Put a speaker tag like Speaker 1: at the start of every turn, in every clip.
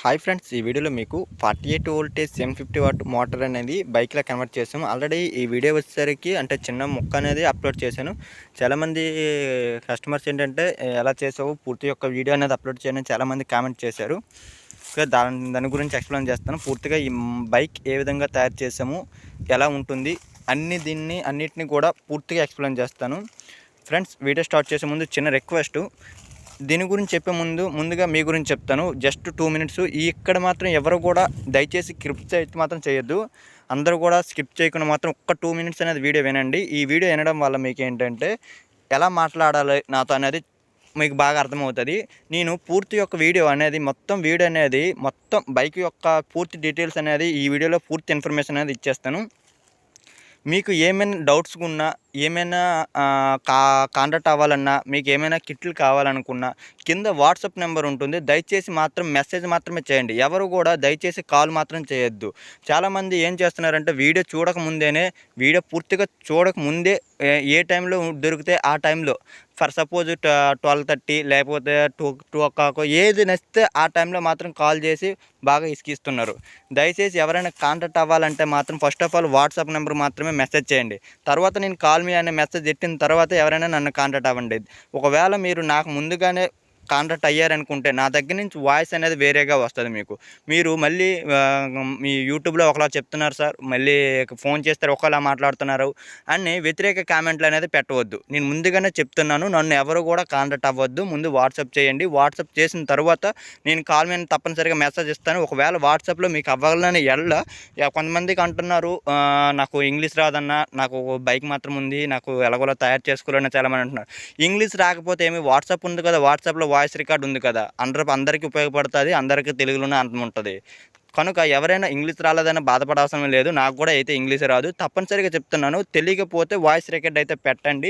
Speaker 1: Hi friends, ఈ వీడియోలో మీకు 48 వోల్టేజ్ 750 వాట్ మోటార్ అనేది బైక్లో కన్వర్ట్ చేసాము. ఆల్రెడీ ఈ వీడియో వచ్చేసరికి అంటే చిన్న ముక్క అనేది అప్లోడ్ చేశాను. చాలామంది కస్టమర్స్ ఏంటంటే ఎలా చేసావు పూర్తి యొక్క వీడియో అనేది అప్లోడ్ చేయని చాలామంది కామెంట్ చేశారు. దాని గురించి ఎక్స్ప్లెయిన్ చేస్తాను. పూర్తిగా ఈ బైక్ ఏ విధంగా తయారు చేసాము, ఎలా ఉంటుంది అన్నిటిని కూడా పూర్తిగా ఎక్స్ప్లెయిన్ చేస్తాను. ఫ్రెండ్స్, వీడియో స్టార్ట్ చేసే ముందు చిన్న రిక్వెస్ట్. దీని గురించి చెప్పే ముందుగా మీ గురించి చెప్తాను. Just 2 minutes. ఇక్కడ మాత్రం ఎవరు కూడా దయచేసి స్కిప్ అయితే మాత్రం చేయొద్దు. అందరూ కూడా స్కిప్ చేయకుండా మాత్రం ఒక్క 2 మినిట్స్ అనేది వీడియో వినండి. ఈ వీడియో వినడం వల్ల మీకు ఏంటంటే ఎలా మాట్లాడాలి నాతో అనేది మీకు బాగా అర్థమవుతుంది. నేను పూర్తి యొక్క వీడియో అనేది మొత్తం బైక్ యొక్క పూర్తి డీటెయిల్స్ అనేది ఈ వీడియోలో పూర్తి ఇన్ఫర్మేషన్ అనేది ఇచ్చేస్తాను. మీకు ఏమైనా డౌట్స్ ఉన్నా, ఏమైనా కాంటాక్ట్ అవ్వాలన్నా, మీకు ఏమైనా కిట్లు కావాలనుకున్నా కింద వాట్సాప్ నెంబర్ ఉంటుంది. దయచేసి మాత్రం మెసేజ్ మాత్రమే చేయండి. ఎవరు కూడా దయచేసి కాల్ మాత్రం చేయొద్దు. చాలామంది ఏం చేస్తున్నారంటే వీడియో పూర్తిగా చూడకముందే ఏ టైంలో దొరికితే ఆ టైంలో, ఫర్ సపోజ్ 12:30 లేకపోతే 2 o'clock ఏది నచ్చితే ఆ టైంలో మాత్రం కాల్ చేసి బాగా ఇసుకిస్తున్నారు. దయచేసి ఎవరైనా కాంటాక్ట్ అవ్వాలంటే మాత్రం first of all WhatsApp number మాత్రమే మెసేజ్ చేయండి. తర్వాత నేను కాల్ మీ అనే మెసేజ్ పెట్టిన తర్వాత ఎవరైనా నన్ను కాంటాక్ట్ అవ్వండి. ఒకవేళ మీరు నాకు ముందుగానే కాంటాక్ట్ అయ్యారనుకుంటే నా దగ్గర నుంచి వాయిస్ అనేది వేరేగా వస్తుంది. మీరు మళ్ళీ మీ యూట్యూబ్లో ఒకలా చెప్తున్నారు సార్, మళ్ళీ ఫోన్ చేస్తారు ఒకలా మాట్లాడుతున్నారు అని వ్యతిరేక కామెంట్లు అనేది పెట్టవద్దు. నేను ముందుగానే చెప్తున్నాను, నన్ను ఎవరు కూడా కాంటాక్ట్ అవ్వద్దు. ముందు వాట్సాప్ చేయండి. వాట్సాప్ చేసిన తర్వాత నేను కాల్ మీద తప్పనిసరిగా మెసేజ్ ఇస్తాను. ఒకవేళ వాట్సాప్లో మీకు అవ్వాలని కొంతమందికి అంటున్నారు, నాకు ఇంగ్లీష్ రాదన్నా, నాకు బైక్ మాత్రం ఉంది, నాకు ఎలాగోలా తయారు చేసుకోవాలని చాలామంది అంటున్నారు. ఇంగ్లీష్ రాకపోతే ఏమి, వాట్సాప్ ఉంది కదా, వాట్సాప్లో వాయిస్ రికార్డ్ ఉంది కదా, అందరికీ ఉపయోగపడుతుంది. అందరికీ తెలుగులోనే అర్థం ఉంటుంది. కనుక ఎవరైనా ఇంగ్లీష్ రాలేదని బాధపడాల్సిన లేదు. నాకు కూడా అయితే ఇంగ్లీష్ రాదు. తప్పనిసరిగా చెప్తున్నాను, తెలియకపోతే వాయిస్ రికార్డ్ అయితే పెట్టండి.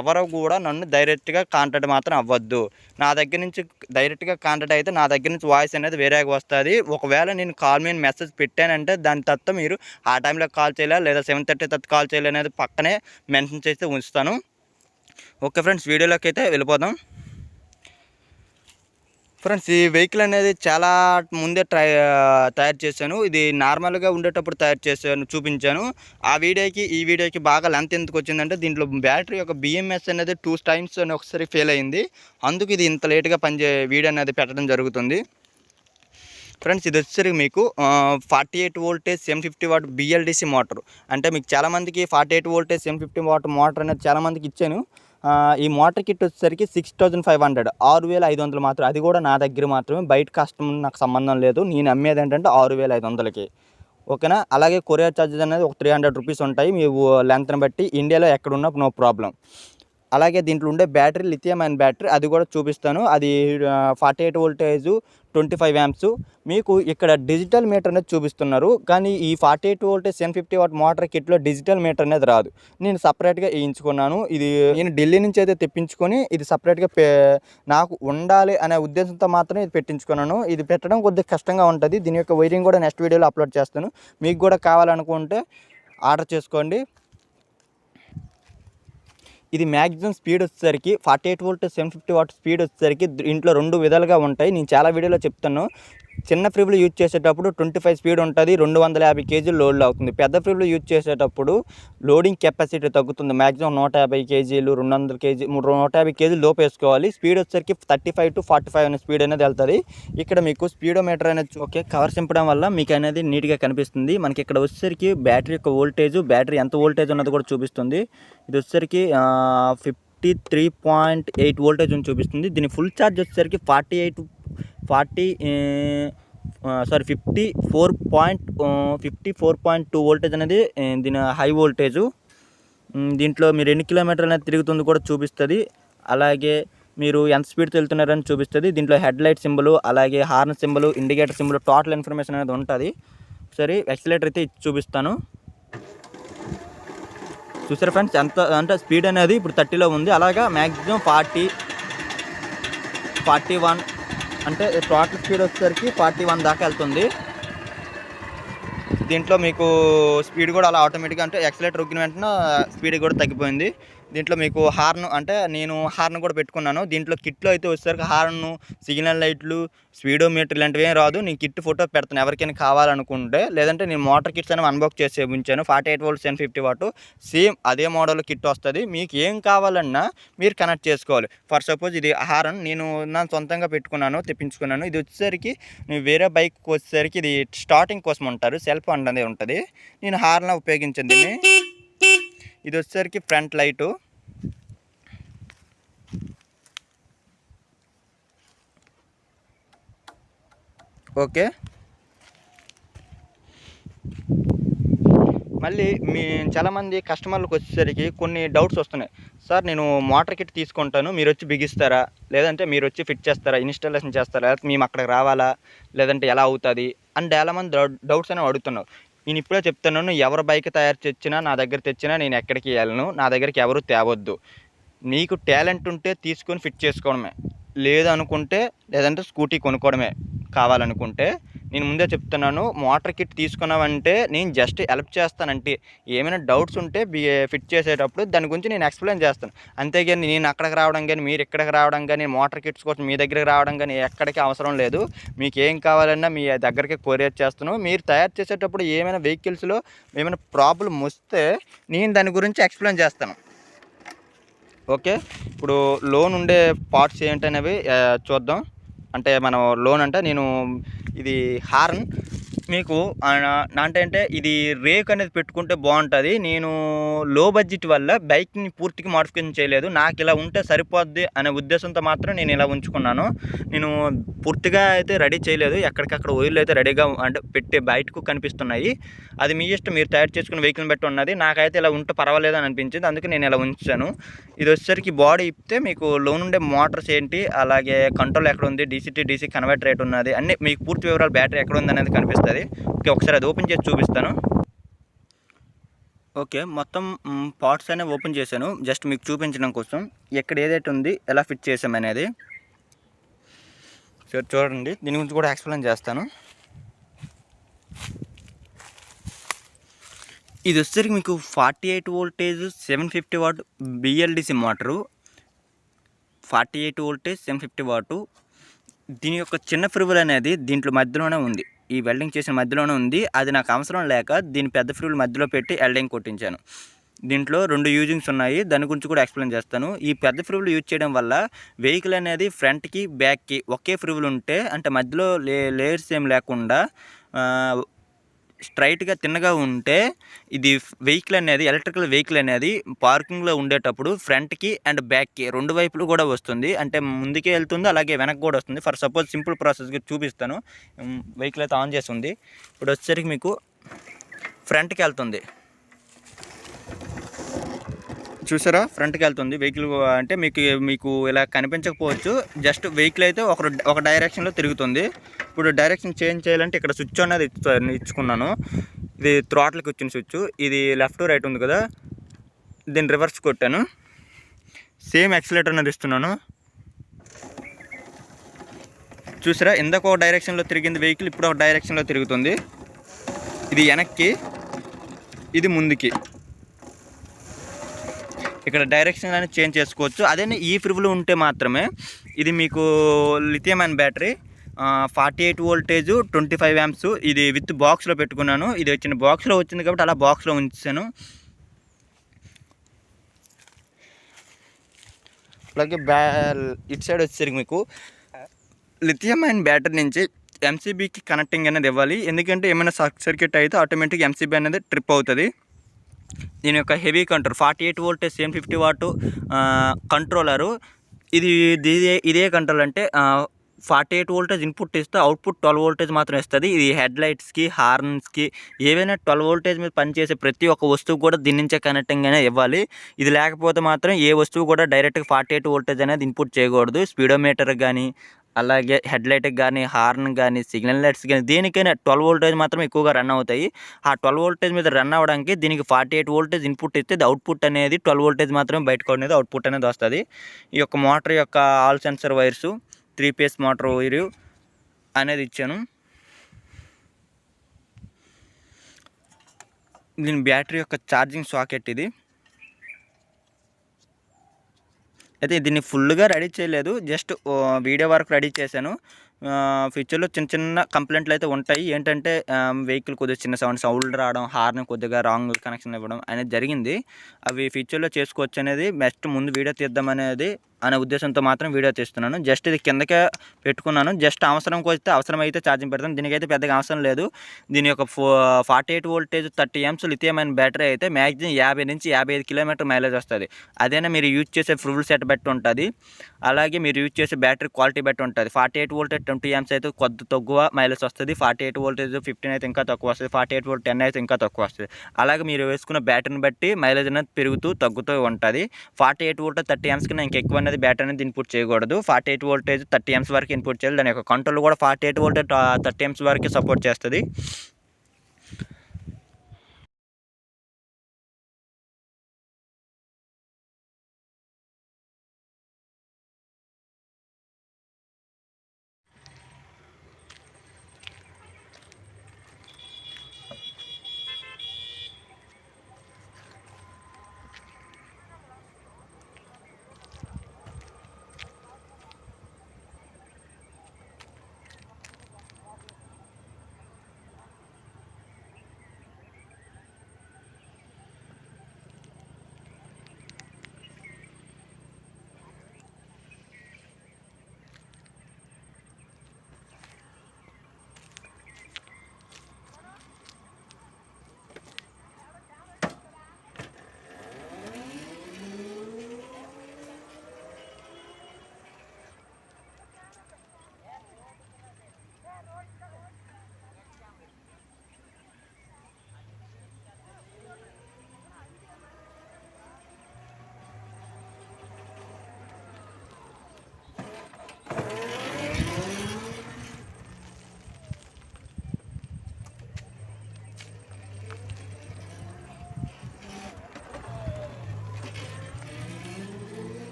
Speaker 1: ఎవరు కూడా నన్ను డైరెక్ట్గా కాంటాక్ట్ మాత్రం అవ్వద్దు. నా దగ్గర నుంచి డైరెక్ట్గా కాంటాక్ట్ అయితే నా దగ్గర నుంచి వాయిస్ అనేది వేరేగా వస్తుంది. ఒకవేళ నేను కాల్ మీద మెసేజ్ పెట్టానంటే దాని తర్వాత మీరు ఆ టైంలో కాల్ చేయాలి, లేదా 7:30 తర్వాత కాల్ చేయాలి అనేది పక్కనే మెన్షన్ చేస్తే ఉంచుతాను. ఓకే ఫ్రెండ్స్, వీడియోలోకి అయితే వెళ్ళిపోదాం. ఫ్రెండ్స్, ఈ వెహికల్ అనేది చాలా ముందే తయారు చేశాను. ఇది నార్మల్గా ఉండేటప్పుడు చూపించాను. ఈ వీడియోకి బాగా లెంత్ ఎందుకు వచ్చిందంటే, దీంట్లో బ్యాటరీ యొక్క బిఎంఎస్ అనేది 2 times అని ఒకసారి ఫెయిల్ అయింది. అందుకు ఇది ఇంత లేట్గా వీడియో అనేది పెట్టడం జరుగుతుంది. ఫ్రెండ్స్, ఇది వచ్చేసరికి మీకు 48 వోల్టేజ్ 750 వాట్ బిఎల్డిసి మోటార్. అంటే మీకు చాలామందికి 48 వోల్టేజ్ 750 వాట్ మోటార్ అనేది చాలామందికి ఇచ్చాను. ఈ మోటార్ కిట్ వచ్చేసరికి 6500, 6500 మాత్రం. అది కూడా నా దగ్గర మాత్రమే, బయట కస్టమర్ నాకు సంబంధం లేదు. నేను అమ్మేది ఏంటంటే 6500కి. ఓకేనా. అలాగే కొరియర్ ఛార్జెస్ అనేది ఒక 300 రూపీస్ ఉంటాయి మీ లెంత్ని బట్టి. ఇండియాలో ఎక్కడున్నా నో ప్రాబ్లం. అలాగే దీంట్లో ఉండే బ్యాటరీ లిథియం అయన్ బ్యాటరీ, అది కూడా చూపిస్తాను. అది 48 వోల్టేజ్ 25 amps. మీకు ఇక్కడ డిజిటల్ మీటర్ అనేది చూపిస్తున్నారు, కానీ ఈ 48 వోల్టేజ్ 750 వాట్ మోటార్ కిట్లో డిజిటల్ మీటర్ అనేది రాదు. నేను సపరేట్గా వేయించుకున్నాను. ఇది నేను ఢిల్లీ నుంచి అయితే తెప్పించుకొని ఇది సపరేట్గా నాకు ఉండాలి అనే ఉద్దేశంతో మాత్రమే ఇది పెట్టించుకున్నాను. ఇది పెట్టడం కొద్దిగా కష్టంగా ఉంటుంది. దీని యొక్క వైరింగ్ కూడా నెక్స్ట్ వీడియోలో అప్లోడ్ చేస్తాను. మీకు కూడా కావాలనుకుంటే ఆర్డర్ చేసుకోండి. ఇది మ్యాక్సిమం స్పీడ్ వచ్చేసరికి 48 వోల్ట్ 750 వాట్ స్పీడ్ వచ్చేసరికి ఇంట్లో 2 విధాలుగా ఉంటాయి. నేను చాలా వీడియోలో చెప్తాను. చిన్న ఫ్రిబ్లు యూజ్ చేసేటప్పుడు 25 స్పీడ్ ఉంటుంది, 250 kg లోడ్ అవుతుంది. పెద్ద ఫ్రిబ్లు యూజ్ చేసేటప్పుడు లోడింగ్ కెపాసిటీ తగ్గుతుంది. మ్యాక్సిమం 150 kg 200 kg 150 kg లోపు వేసుకోవాలి. స్పీడ్ వచ్చేసరికి 35 to 45 అనే స్పీడ్ అనేది వెళ్తుంది. ఇక్కడ మీకు స్పీడోమీటర్ అనేది ఓకే కవర్ సింపడం వల్ల మీకు అనేది నీట్గా కనిపిస్తుంది. మనకి ఇక్కడ వచ్చేసరికి బ్యాటరీ యొక్క వోల్టేజ్, బ్యాటరీ ఎంత వోల్టేజ్ ఉన్నది కూడా చూపిస్తుంది. ఇది వచ్చేసరికి 53.8 వోల్టేజ్ అని చూపిస్తుంది. దీని ఫుల్ ఛార్జ్ వచ్చేసరికి 54.2 వోల్టేజ్ అనేది దీని హై వోల్టేజు. దీంట్లో మీరు ఎన్ని కిలోమీటర్లు అనేది తిరుగుతుంది కూడా చూపిస్తుంది. అలాగే మీరు ఎంత స్పీడ్తో వెళ్తున్నారని చూపిస్తుంది. దీంట్లో హెడ్ లైట్ సింబల్, అలాగే horn symbol, indicator symbol, total information అనేది ఉంటుంది. సరే, యాక్సిలేటర్ అయితే చూపిస్తాను. చూసారా ఫ్రెండ్స్, ఎంత అంటే స్పీడ్ అనేది ఇప్పుడు 30లో ఉంది. అలాగా మ్యాక్సిమం 40, 41 అంటే టోటల్ స్పీడ్ వచ్చేసరికి 41 దాకా వెళ్తుంది. దీంట్లో మీకు స్పీడ్ కూడా అలా ఆటోమేటిక్గా అంటే యాక్సిలేటర్ రొక్కిన వెంటనే స్పీడ్ కూడా తగ్గిపోయింది. దీంట్లో మీకు హార్న్ అంటే నేను హార్న్ కూడా పెట్టుకున్నాను. దీంట్లో కిట్లో అయితే వచ్చేసరికి హార్న్, సిగ్నల్ లైట్లు, స్పీడోమీటర్ ఇలాంటివి ఏం రాదు. నేను కిట్ ఫోటో పెడతాను ఎవరికైనా కావాలనుకుంటే. లేదంటే నేను మోటార్ కిట్స్ అని అన్బాక్స్ చేసి ఉంచాను. 48 వోల్ట్ 750 వాట్ సేమ్ అదే మోడల్ కిట్ వస్తుంది. మీకు ఏం కావాలన్నా మీరు కనెక్ట్ చేసుకోవాలి. ఫర్ సపోజ్ ఇది హార్న్ నేను నా సొంతంగా పెట్టుకున్నాను, తెప్పించుకున్నాను. ఇది వచ్చేసరికి వేరే బైక్ వచ్చేసరికి ఇది స్టార్టింగ్ కోసం ఉంటారు, సెల్ఫ్ అనేది ఉంటుంది. నేను హార్న్ ఉపయోగించింది. ఇది వచ్చేసరికి ఫ్రంట్ లైటు, ఓకే. మళ్ళీ చాలామంది కస్టమర్లకు వచ్చేసరికి కొన్ని డౌట్స్ వస్తున్నాయి. సార్ నేను మోటార్ కిట్ తీసుకుంటాను, మీరు వచ్చి బిగిస్తారా, లేదంటే మీరు వచ్చి ఫిట్ చేస్తారా, ఇన్స్టాలేషన్ చేస్తారా, లేకపోతే మేము అక్కడికి రావాలా, లేదంటే ఎలా అవుతుంది అని చాలామంది డౌట్స్ అనేవి అడుగుతున్నారు. నేను ఇప్పుడే చెప్తున్నాను, ఎవరు బైక్ తయారు తెచ్చినా నా దగ్గర తెచ్చినా నేను ఎక్కడికి వెళ్ళను, నా దగ్గరికి ఎవరు తేవద్దు. నీకు టాలెంట్ ఉంటే తీసుకొని ఫిట్ చేసుకోవడమే, లేదనుకుంటే లేదంటే స్కూటీ కొనుక్కోవడమే కావాలనుకుంటే. నేను ముందే చెప్తున్నాను, మోటార్ కిట్ తీసుకున్నామంటే నేను జస్ట్ హెల్ప్ చేస్తానంటే, ఏమైనా డౌట్స్ ఉంటే ఫిట్ చేసేటప్పుడు దాని గురించి నేను ఎక్స్ప్లెయిన్ చేస్తాను. అంతేగాని నేను అక్కడికి రావడం కానీ, మీరు ఇక్కడికి రావడం కానీ, మోటార్ కిట్స్ కోసం మీ దగ్గరికి రావడం కానీ ఎక్కడికి అవసరం లేదు. మీకు ఏం కావాలన్నా మీ దగ్గరికి కొరియర్ చేస్తాను. మీరు తయారు చేసేటప్పుడు ఏమైనా వెహికల్స్లో ఏమైనా ప్రాబ్లం వస్తే నేను దాని గురించి ఎక్స్ప్లెయిన్ చేస్తాను, ఓకే. ఇప్పుడు లోన్ ఉండే పార్ట్స్ ఏంటనేవి చూద్దాం. అంటే మనం లోన్ అంటే నేను ఇది హార్న్ మీకు అంటే ఇది రేక్ అనేది పెట్టుకుంటే బాగుంటుంది. నేను లో బడ్జెట్ వల్ల బైక్ని పూర్తిగా మోడిఫికేషన్ చేయలేదు. నాకు ఇలా ఉంటే సరిపోద్ది అనే ఉద్దేశంతో మాత్రం నేను ఇలా ఉంచుకున్నాను. నేను పూర్తిగా అయితే రెడీ చేయలేదు. ఎక్కడికక్కడ ఓయిల్ అయితే రెడీగా అంటే పెట్టి బయటకు కనిపిస్తున్నాయి. అది మీ ఇష్టం, మీరు తయారు చేసుకున్న వెహికల్ని బట్టి ఉన్నది. నాకైతే ఇలా ఉంటే పర్వాలేదు అని అనిపించింది, అందుకే నేను ఇలా ఉంచాను. ఇది వచ్చేసరికి బాడీ ఇప్పితే మీకు లోన్ ఉండే మోటార్స్ ఏంటి, అలాగే కంట్రోల్ ఎక్కడ ఉంది, డీసీ కన్వర్టర్ రేట్ ఉన్నది, అన్నీ మీకు పూర్తి వివరాలు, బ్యాటరీ ఎక్కడ ఉంది అనేది కనిపిస్తుంది. ఓకే, ఒకసారి అది ఓపెన్ చేసి చూపిస్తాను. ఓకే, మొత్తం పార్ట్స్ అనేవి ఓపెన్ చేశాను జస్ట్ మీకు చూపించడం కోసం, ఎక్కడ ఏదైతే ఉంది ఎలా ఫిట్ చేసామనేది. సరే చూడండి, దీని గురించి కూడా ఎక్స్ప్లెయిన్ చేస్తాను. ఇది వచ్చేసరికి మీకు 48 voltage 750 what BLDC motor, 48 voltage 750 వాటు. దీని యొక్క చిన్న ఫ్రివుల్ అనేది దీంట్లో మధ్యలోనే ఉంది, ఈ వెల్డింగ్ చేసిన మధ్యలోనే ఉంది. అది నాకు అవసరం లేక దీని పెద్ద ఫ్రివుల్ మధ్యలో పెట్టి వెల్డింగ్ కొట్టించాను. దీంట్లో 2 యూజింగ్స్ ఉన్నాయి, దాని గురించి కూడా ఎక్స్ప్లెయిన్ చేస్తాను. ఈ పెద్ద ఫ్రివుల్ యూజ్ చేయడం వల్ల వెహికల్ అనేది ఫ్రంట్కి బ్యాక్కి ఒకే ఫ్రివుల్ ఉంటే, అంటే మధ్యలో లేయర్స్ ఏం లేకుండా స్ట్రైట్గా తిన్నగా ఉంటే, ఇది వెహికల్ అనేది ఎలక్ట్రికల్ వెహికల్ అనేది పార్కింగ్లో ఉండేటప్పుడు ఫ్రంట్కి అండ్ బ్యాక్కి 2 వైపులు కూడా వస్తుంది. అంటే ముందుకే వెళ్తుంది, అలాగే వెనక్కి కూడా వస్తుంది. ఫర్ సపోజ్ సింపుల్ ప్రాసెస్గా చూపిస్తాను. వెహికల్ అయితే ఆన్ చేసి ఉంది. ఇప్పుడు వచ్చేసరికి మీకు ఫ్రంట్కి వెళ్తుంది, చూసారా, ఫ్రంట్కి వెళ్తుంది వెహికల్. అంటే మీకు ఇలా కనిపించకపోవచ్చు, జస్ట్ వెహికల్ అయితే ఒక డైరెక్షన్లో తిరుగుతుంది. ఇప్పుడు డైరెక్షన్ చేంజ్ చేయాలంటే ఇక్కడ స్విచ్ అనేది ఇచ్చుకున్నాను. ఇది థ్రాట్ల్కి వచ్చిన స్విచ్, ఇది లెఫ్ట్ రైట్ ఉంది కదా, దీన్ని రివర్స్ కొట్టాను. సేమ్ యాక్సిలేటర్ అనేది ఇస్తున్నాను. చూసారా, ఇందాక ఒక డైరెక్షన్లో తిరిగింది వెహికల్, ఇప్పుడు ఒక డైరెక్షన్లో తిరుగుతుంది. ఇది వెనక్కి, ఇది ముందుకి. ఇక్కడ డైరెక్షన్ అనేది చేంజ్ చేసుకోవచ్చు. అదే ఈ ఫ్రివుల్ ఉంటే మాత్రమే. ఇది మీకు లిథియం అయన్ బ్యాటరీ, 48 వోల్టేజ్ 25 amps. ఇది విత్ బాక్స్లో పెట్టుకున్నాను. ఇది వచ్చిన బాక్స్లో వచ్చింది కాబట్టి అలా బాక్స్లో ఉంచాను. అలాగే ఇటు సైడ్ వచ్చేసరికి మీకు లిథియం అయన్ బ్యాటరీ నుంచి ఎంసీబీకి కనెక్టింగ్ అనేది ఇవ్వాలి. ఎందుకంటే ఏమైనా సర్క్యూట్ అయితే ఆటోమేటిక్గా ఎంసీబీ అనేది ట్రిప్ అవుతుంది. దీని యొక్క హెవీ కంట్రోల్ 48 వోల్టేజ్ 750 వాటు కంట్రోలరు. ఇదే కంట్రోల్ అంటే 48 వోల్టేజ్ ఇన్పుట్ ఇస్తే అవుట్పుట్ 12 వోల్టేజ్ మాత్రం ఇస్తుంది. ఇది హెడ్ లైట్స్కి, హార్న్స్కి, ఏవైనా 12 వోల్టేజ్ మీద పనిచేసే ప్రతి ఒక్క వస్తువు కూడా దీని నుంచే కనెక్టింగ్ అనేది ఇవ్వాలి. ఇది లేకపోతే మాత్రం ఏ వస్తువు కూడా డైరెక్ట్గా 48 వోల్టేజ్ అనేది ఇన్పుట్ చేయకూడదు. స్పీడోమీటర్ కానీ, అలాగే హెడ్ లైట్కి కానీ, హార్న్ కానీ, సిగ్నల్ లైట్స్ కానీ, దేనికైనా 12 వోల్టేజ్ మాత్రం ఎక్కువగా రన్ అవుతాయి. ఆ 12 వోల్టేజ్ మీద రన్ అవ్వడానికి దీనికి 48 వోల్టేజ్ ఇన్పుట్ ఇస్తే అవుట్పుట్ అనేది 12 వోల్టేజ్ మాత్రమే బయటకు అనేది అవుట్పుట్ అనేది వస్తుంది. ఈ యొక్క మోటార్ యొక్క all sensor wires, 3 phase motor wire అనేది ఇచ్చాను. దీని బ్యాటరీ యొక్క ఛార్జింగ్ సాకెట్ ఇది. అయితే దీన్ని ఫుల్గా రెడీ చేయలేదు, జస్ట్ వీడియో వరకు రెడీ చేశాను. ఫ్యూచర్లో చిన్న చిన్న కంప్లైంట్లు అయితే ఉంటాయి. ఏంటంటే వెహికల్ కొద్దిగా చిన్న సౌండ్ రావడం, హార్న్ కొద్దిగా రాంగ్ కనెక్షన్ ఇవ్వడం అనేది జరిగింది. అవి ఫ్యూచర్లో చేసుకోవచ్చు అనేది బెస్ట్ ముందు వీడియో తీద్దామనేది అనే ఉద్దేశంతో మాత్రం వీడియో తీస్తున్నాను. జస్ట్ ఇది కిందకే పెట్టుకున్నాను, జస్ట్ అవసరమైతే ఛార్జింగ్ పెడతాను. దీనికైతే పెద్దగా అవసరం లేదు. దీని యొక్క 48 వోల్టేజ్ 30 amps లిథియం అయిన బ్యాటరీ అయితే మ్యాక్సిమం 50 నుంచి 55 కిలోమీటర్ మైలేజ్ వస్తుంది. అదేనా మీరు యూజ్ చేసే ఫుల్ సెట్ బట్టి ఉంటుంది, అలాగే మీరు యూజ్ చేసే బ్యాటరీ క్వాలిటీ బట్టి ఉంటుంది. 48 వోల్టేజ్ 20 amps అయితే కొద్ది తక్కువ మైలేజ్ వస్తుంది. 48 వోల్టేజ్ 15 అయితే ఇంకా తక్కువ వస్తుంది. 48 వోల్ట్ 10 అయితే ఇంకా తక్కువ వస్తుంది. అలాగే మీరు వేసుకున్న బ్యాటరీని బట్టి మైలేజ్ అనేది తగ్గుతూ ఉంటుంది. 48 వోల్టేజ్ 30 amps కన్నా ఇంకా ఎక్కువ అనేది బ్యాటరీ అనేది ఇన్పుట్ చేయకూడదు. 48 వోల్టేజ్ 30 amps వరకు ఇన్పుట్ చేయాలి. దాని యొక్క కంట్రోల్ కూడా 48 వోల్టేజ్ 30 amps వరకు సపోర్ట్ చేస్తుంది.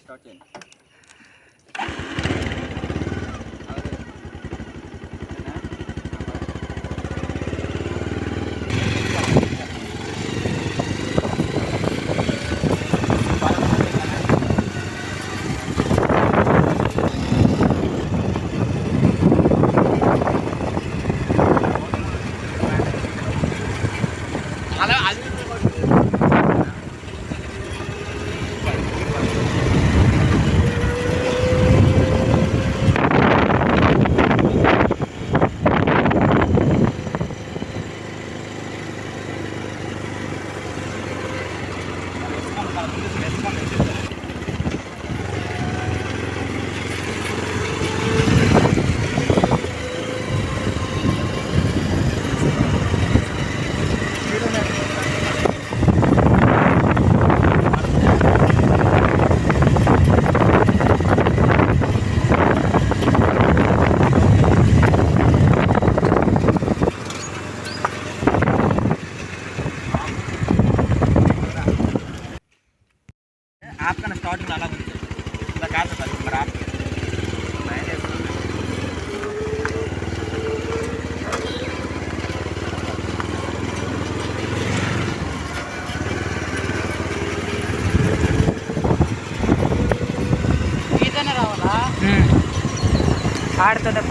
Speaker 1: స్టార్ట్ చేయండి. आपका स्टार्ट में अलग लगा तो खराब రావాలా ఆడుతుండే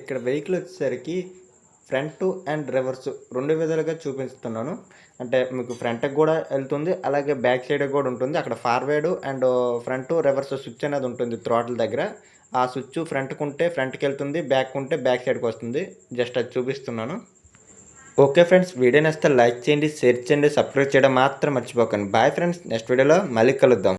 Speaker 1: ఇక్కడ వెహికల్ వచ్చేసరికి ఫ్రంట్ అండ్ రివర్స్ 2 విధాలుగా చూపిస్తున్నాను. అంటే మీకు ఫ్రంట్‌కి కూడా వెళ్తుంది. అలాగే బ్యాక్ సైడ్‌కి కూడా ఉంటుంది. అక్కడ forward and front, reverse switch అనేది ఉంటుంది థ్రాటిల్ దగ్గర. ఆ స్విచ్ ఫ్రంట్‌కుంటే ఫ్రంట్‌కెళ్తుంది. బ్యాక్‌కుంటే బ్యాక్ సైడ్‌కొస్తుంది. జస్ట్ అది చూపిస్తున్నాను. ఓకే ఫ్రెండ్స్, వీడియో నచ్చితే లైక్ చేయండి, షేర్ చేయండి, సబ్స్క్రైబ్ చేయడం మాత్రం మర్చిపోకండి. బాయ్ ఫ్రెండ్స్, నెక్స్ట్ వీడియోలో మళ్ళీ కలుద్దాం.